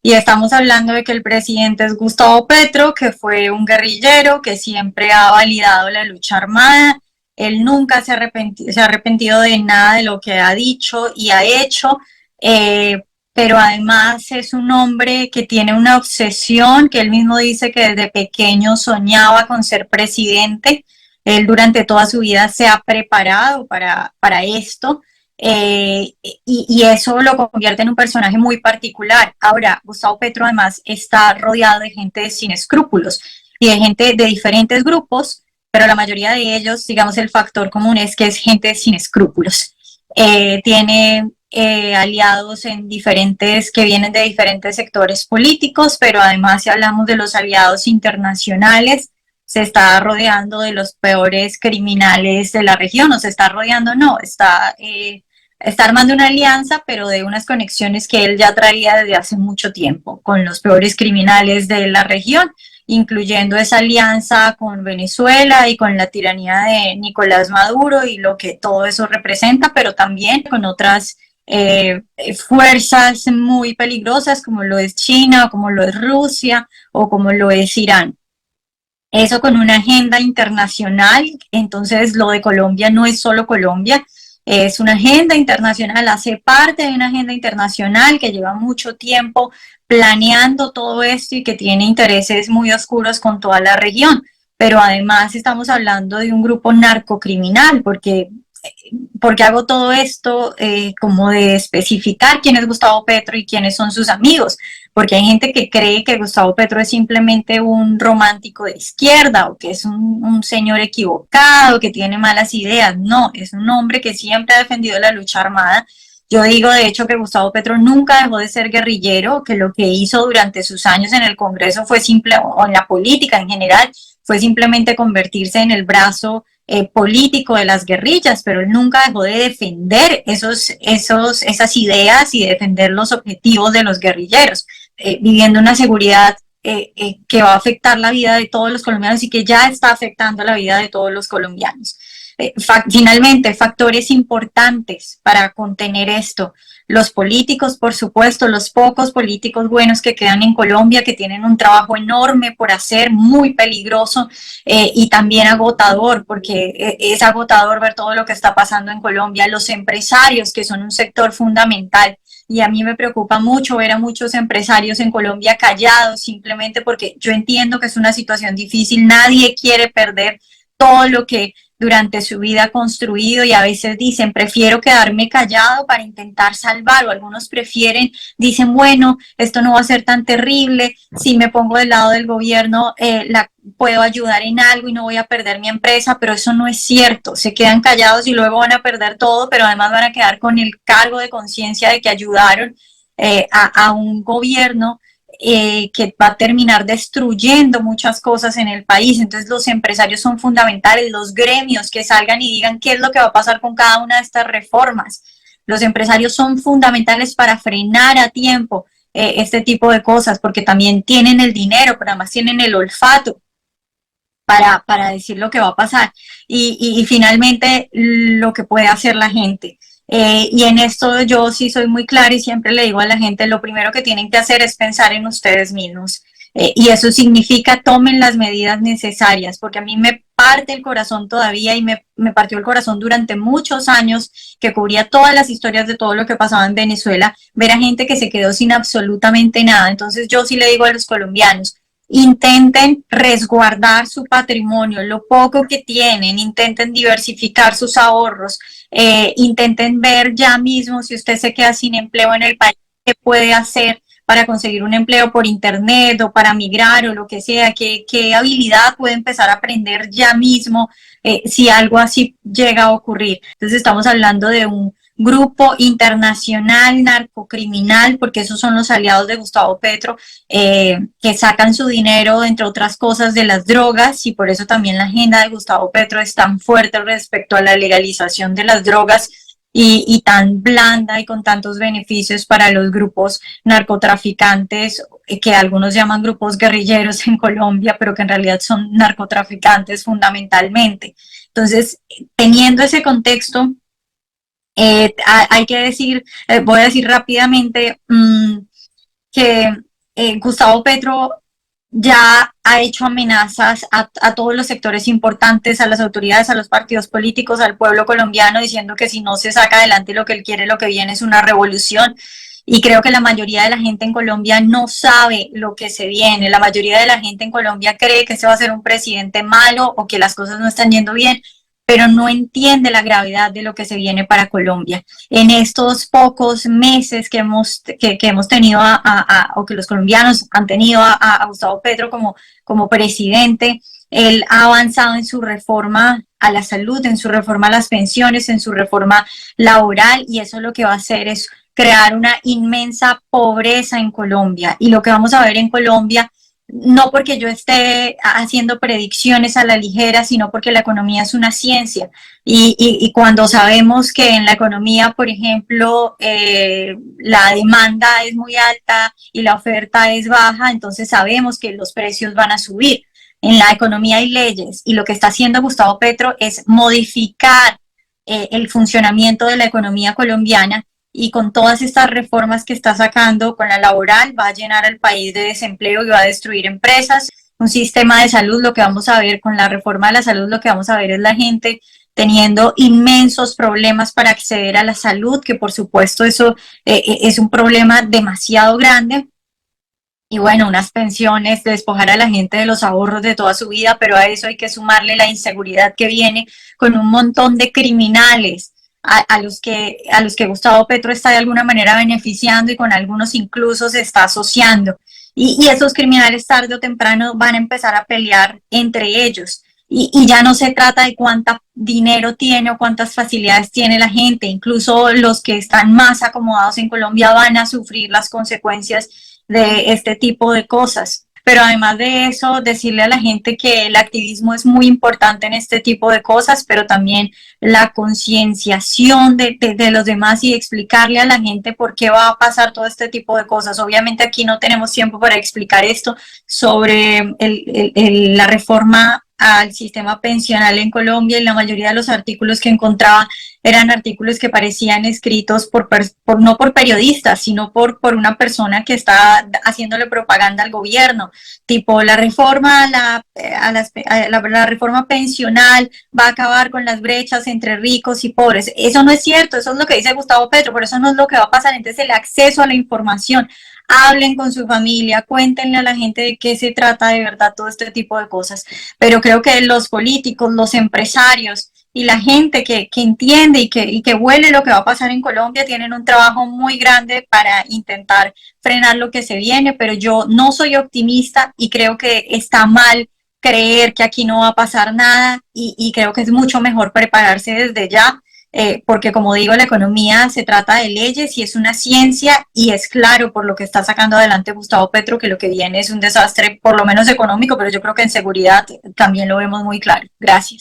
Y estamos hablando de que el presidente es Gustavo Petro, que fue un guerrillero, que siempre ha validado la lucha armada. Él nunca se ha arrepentido de nada de lo que ha dicho y ha hecho, pero además es un hombre que tiene una obsesión, que él mismo dice que desde pequeño soñaba con ser presidente. Él durante toda su vida se ha preparado para esto. Y eso lo convierte en un personaje muy particular. Ahora, Gustavo Petro además está rodeado de gente sin escrúpulos y de gente de diferentes grupos, pero la mayoría de ellos, digamos, el factor común es que es gente sin escrúpulos. Tiene aliados en diferentes, que vienen de diferentes sectores políticos, pero además si hablamos de los aliados internacionales, se está rodeando de los peores criminales de la región, o se está rodeando, no, está armando una alianza, pero de unas conexiones que él ya traía desde hace mucho tiempo con los peores criminales de la región, incluyendo esa alianza con Venezuela y con la tiranía de Nicolás Maduro y lo que todo eso representa, pero también con otras fuerzas muy peligrosas como lo es China, o como lo es Rusia o como lo es Irán. Eso con una agenda internacional. Entonces lo de Colombia no es solo Colombia, es una agenda internacional, hace parte de una agenda internacional que lleva mucho tiempo planeando todo esto y que tiene intereses muy oscuros con toda la región. Pero además estamos hablando de un grupo narcocriminal, porque hago todo esto como de especificar quién es Gustavo Petro y quiénes son sus amigos, porque hay gente que cree que Gustavo Petro es simplemente un romántico de izquierda o que es un señor equivocado, que tiene malas ideas. No, es un hombre que siempre ha defendido la lucha armada. Yo digo, de hecho, que Gustavo Petro nunca dejó de ser guerrillero, que lo que hizo durante sus años en el Congreso fue simple, o en la política en general, fue simplemente convertirse en el brazo político de las guerrillas, pero él nunca dejó de defender esas ideas y defender los objetivos de los guerrilleros, viviendo una seguridad que va a afectar la vida de todos los colombianos y que ya está afectando la vida de todos los colombianos. Finalmente, factores importantes para contener esto. Los políticos, por supuesto, los pocos políticos buenos que quedan en Colombia, que tienen un trabajo enorme por hacer, muy peligroso y también agotador, porque es agotador ver todo lo que está pasando en Colombia. Los empresarios, que son un sector fundamental. Y a mí me preocupa mucho ver a muchos empresarios en Colombia callados, simplemente porque yo entiendo que es una situación difícil. Nadie quiere perder todo lo que durante su vida construido, y a veces dicen, prefiero quedarme callado para intentar salvar, o algunos prefieren, dicen, bueno, esto no va a ser tan terrible, si me pongo del lado del gobierno, puedo ayudar en algo y no voy a perder mi empresa, pero eso no es cierto. Se quedan callados y luego van a perder todo, pero además van a quedar con el cargo de conciencia de que ayudaron a un gobierno que va a terminar destruyendo muchas cosas en el país. Entonces los empresarios son fundamentales, los gremios que salgan y digan qué es lo que va a pasar con cada una de estas reformas. Los empresarios son fundamentales para frenar a tiempo este tipo de cosas, porque también tienen el dinero, pero además tienen el olfato para decir lo que va a pasar. Y finalmente lo que puede hacer la gente. Y en esto yo sí soy muy clara y siempre le digo a la gente, lo primero que tienen que hacer es pensar en ustedes mismos. Y eso significa tomen las medidas necesarias, porque a mí me parte el corazón todavía y me partió el corazón durante muchos años que cubría todas las historias de todo lo que pasaba en Venezuela, ver a gente que se quedó sin absolutamente nada. Entonces yo sí le digo a los colombianos, intenten resguardar su patrimonio, lo poco que tienen, intenten diversificar sus ahorros, intenten ver ya mismo si usted se queda sin empleo en el país, qué puede hacer para conseguir un empleo por internet o para migrar o lo que sea, qué habilidad puede empezar a aprender ya mismo si algo así llega a ocurrir. Entonces estamos hablando de un grupo internacional narcocriminal, porque esos son los aliados de Gustavo Petro, que sacan su dinero, entre otras cosas, de las drogas, y por eso también la agenda de Gustavo Petro es tan fuerte respecto a la legalización de las drogas y tan blanda y con tantos beneficios para los grupos narcotraficantes, que algunos llaman grupos guerrilleros en Colombia, pero que en realidad son narcotraficantes fundamentalmente. Entonces, teniendo ese contexto, hay que decir, voy a decir rápidamente que Gustavo Petro ya ha hecho amenazas a todos los sectores importantes, a las autoridades, a los partidos políticos, al pueblo colombiano, diciendo que si no se saca adelante lo que él quiere, lo que viene es una revolución. Y creo que la mayoría de la gente en Colombia no sabe lo que se viene. La mayoría de la gente en Colombia cree que se va a ser un presidente malo o que las cosas no están yendo bien, pero no entiende la gravedad de lo que se viene para Colombia. En estos pocos meses que hemos tenido o que los colombianos han tenido a Gustavo Petro como presidente, él ha avanzado en su reforma a la salud, en su reforma a las pensiones, en su reforma laboral, y eso lo que va a hacer es crear una inmensa pobreza en Colombia. Y lo que vamos a ver en Colombia, no porque yo esté haciendo predicciones a la ligera, sino porque la economía es una ciencia. Y cuando sabemos que en la economía, por ejemplo, la demanda es muy alta y la oferta es baja, entonces sabemos que los precios van a subir. En la economía hay leyes, y lo que está haciendo Gustavo Petro es modificar el funcionamiento de la economía colombiana, y con todas estas reformas que está sacando con la laboral va a llenar al país de desempleo y va a destruir empresas. Un sistema de salud, lo que vamos a ver con la reforma de la salud, lo que vamos a ver es la gente teniendo inmensos problemas para acceder a la salud, que por supuesto eso es un problema demasiado grande. Y bueno, unas pensiones, despojar a la gente de los ahorros de toda su vida, pero a eso hay que sumarle la inseguridad que viene con un montón de criminales a los que Gustavo Petro está de alguna manera beneficiando, y con algunos incluso se está asociando. Y esos criminales tarde o temprano van a empezar a pelear entre ellos. Y ya no se trata de cuánta dinero tiene o cuántas facilidades tiene la gente, incluso los que están más acomodados en Colombia van a sufrir las consecuencias de este tipo de cosas. Pero además de eso, decirle a la gente que el activismo es muy importante en este tipo de cosas, pero también la concienciación de los demás, y explicarle a la gente por qué va a pasar todo este tipo de cosas. Obviamente aquí no tenemos tiempo para explicar esto sobre la reforma al sistema pensional en Colombia, y la mayoría de los artículos que encontraba eran artículos que parecían escritos no por periodistas, sino por una persona que está haciéndole propaganda al gobierno, tipo la reforma la reforma pensional va a acabar con las brechas entre ricos y pobres. Eso no es cierto, eso es lo que dice Gustavo Petro, pero eso no es lo que va a pasar. Entonces el acceso a la información, hablen con su familia, cuéntenle a la gente de qué se trata de verdad todo este tipo de cosas. Pero creo que los políticos, los empresarios y la gente que entiende y que huele lo que va a pasar en Colombia tienen un trabajo muy grande para intentar frenar lo que se viene, pero yo no soy optimista y creo que está mal creer que aquí no va a pasar nada, y creo que es mucho mejor prepararse desde ya, porque como digo, la economía se trata de leyes y es una ciencia, y es claro por lo que está sacando adelante Gustavo Petro que lo que viene es un desastre, por lo menos económico, pero yo creo que en seguridad también lo vemos muy claro. Gracias.